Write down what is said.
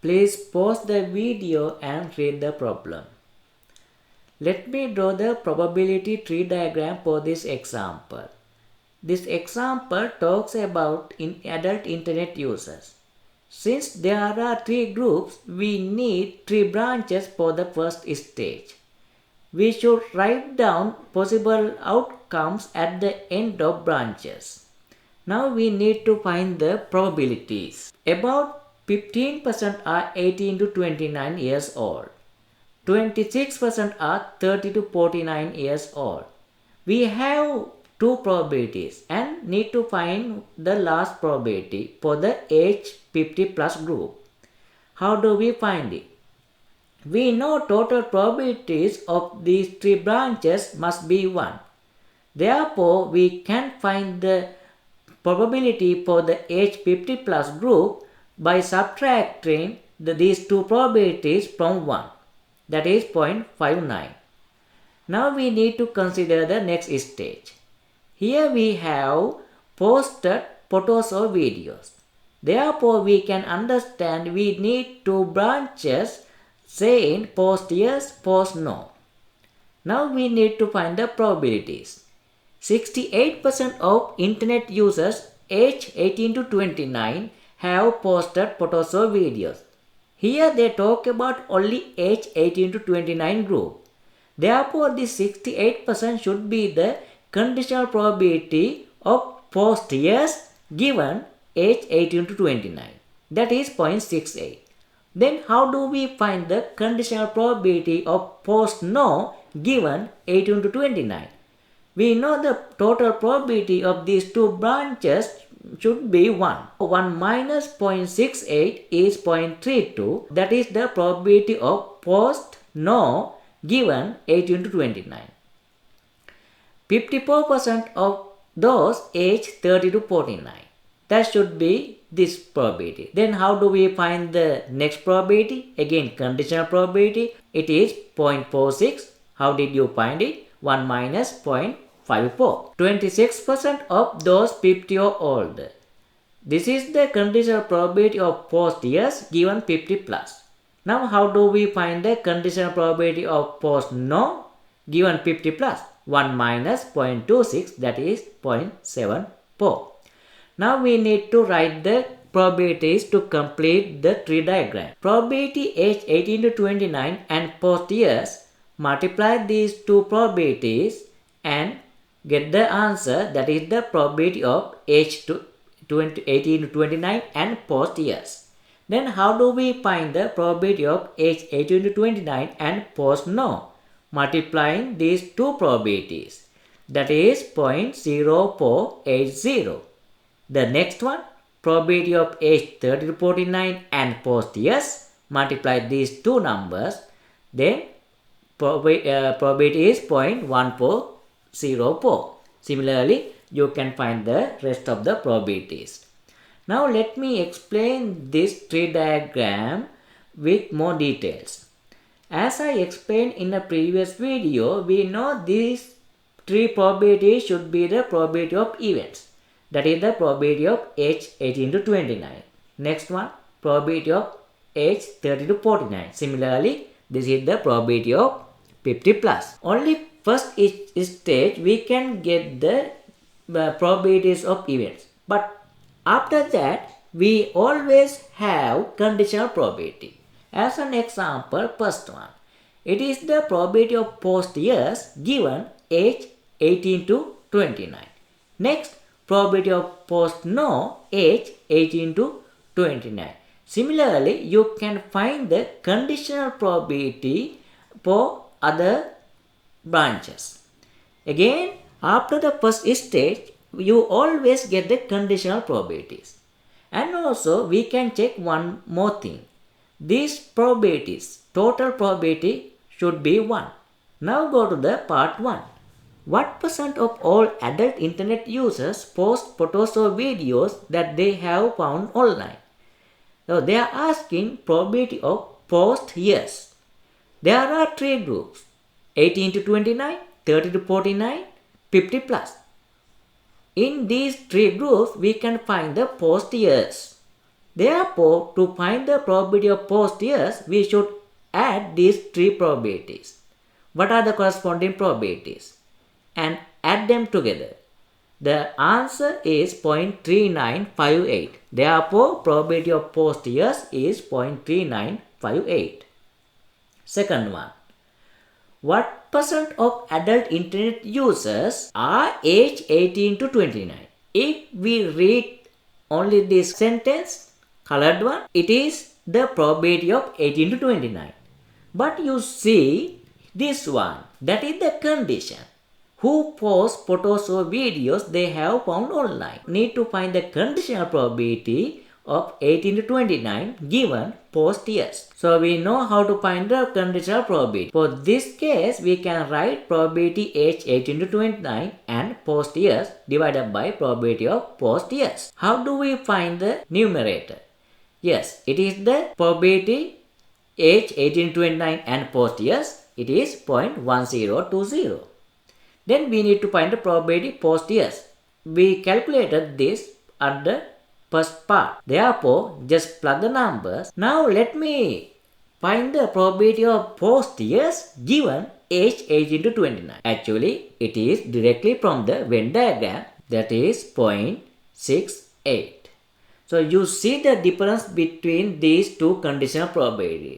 Please pause the video and read the problem. Let me draw the probability tree diagram for this example. This example talks about adult internet users. Since there are three groups, we need three branches for the first stage. We should write down possible outcomes at the end of branches. Now we need to find the probabilities. About 15% are 18 to 29 years old. 26% are 30 to 49 years old. We have two probabilities and need to find the last probability for the age 50 plus group. How do we find it? We know total probabilities of these three branches must be 1. Therefore, we can find the probability for the age 50 plus group by subtracting these two probabilities from 1. That is 0.59. Now we need to consider the next stage. Here we have posted photos or videos. Therefore, we can understand we need two branches saying post yes, post no. Now we need to find the probabilities. 68% of internet users aged 18 to 29 have posted photos or videos. Here they talk about only age 18 to 29 group. Therefore, this 68% should be the conditional probability of post yes given age 18 to 29. That is 0.68. Then how do we find the conditional probability of post no given 18 to 29? We know the total probability of these two branches should be 1. 1 minus 0.68 is 0.32. That is the probability of post no given 18 to 29. 54% of those aged 30 to 49. That should be this probability. Then how do we find the next probability? Again, conditional probability. It is 0.46. How did you find it? 1 minus 0.54. 26% of those 50 or older. This is the conditional probability of post yes given 50 plus. Now how do we find the conditional probability of post no given 50 plus? 1 minus 0.26, that is 0.74. Now we need to write the probabilities to complete the tree diagram. Probability age 18 to 29 and post years, multiply these two probabilities and get the answer, that is the probability of age 18 to 29 and post years. Then how do we find the probability of age 18 to 29 and post no? Multiplying these two probabilities, that is 0.0480. The next one, probability of age 30 to 49 and post yes, multiply these two numbers, then probability is 0.1404. Similarly, you can find the rest of the probabilities. Now let me explain this tree diagram with more details. As I explained in a previous video, we know these three probabilities should be the probability of events. That is the probability of age 18 to 29. Next one, probability of age 30 to 49. Similarly, this is the probability of 50 plus. Only first stage we can get the probabilities of events. But after that, we always have conditional probability. As an example, first one, it is the probability of post years given age 18 to 29. Next, probability of post no age 18 to 29. Similarly, you can find the conditional probability for other branches. Again, after the first stage, you always get the conditional probabilities. And also, we can check one more thing. These probabilities, total probability should be 1. Now go to the part 1. What percent of all adult internet users post photos or videos that they have found online? So they are asking probability of post years. There are three groups, 18 to 29, 30 to 49, 50 plus. In these three groups, we can find the post years. Therefore, to find the probability of post years, we should add these three probabilities. What are the corresponding probabilities? And add them together. The answer is 0.3958. Therefore, probability of post years is 0.3958. Second one. What percent of adult internet users are aged 18 to 29? If we read only this sentence, colored one, it is the probability of 18 to 29. But you see this one, that is the condition. Who post photos or videos they have found online. Need to find the conditional probability of 18 to 29 given post years. So we know how to find the conditional probability. For this case, we can write probability age 18 to 29 and post years divided by probability of post years. How do we find the numerator? Yes, it is the probability age 18 to 29 and post years. It is 0.1020. Then we need to find the probability post years. We calculated this at the first part. Therefore, just plug the numbers. Now let me find the probability of post years given age 18 to 29. Actually, it is directly from the Venn diagram, that is 0.68. So you see the difference between these two conditional probabilities.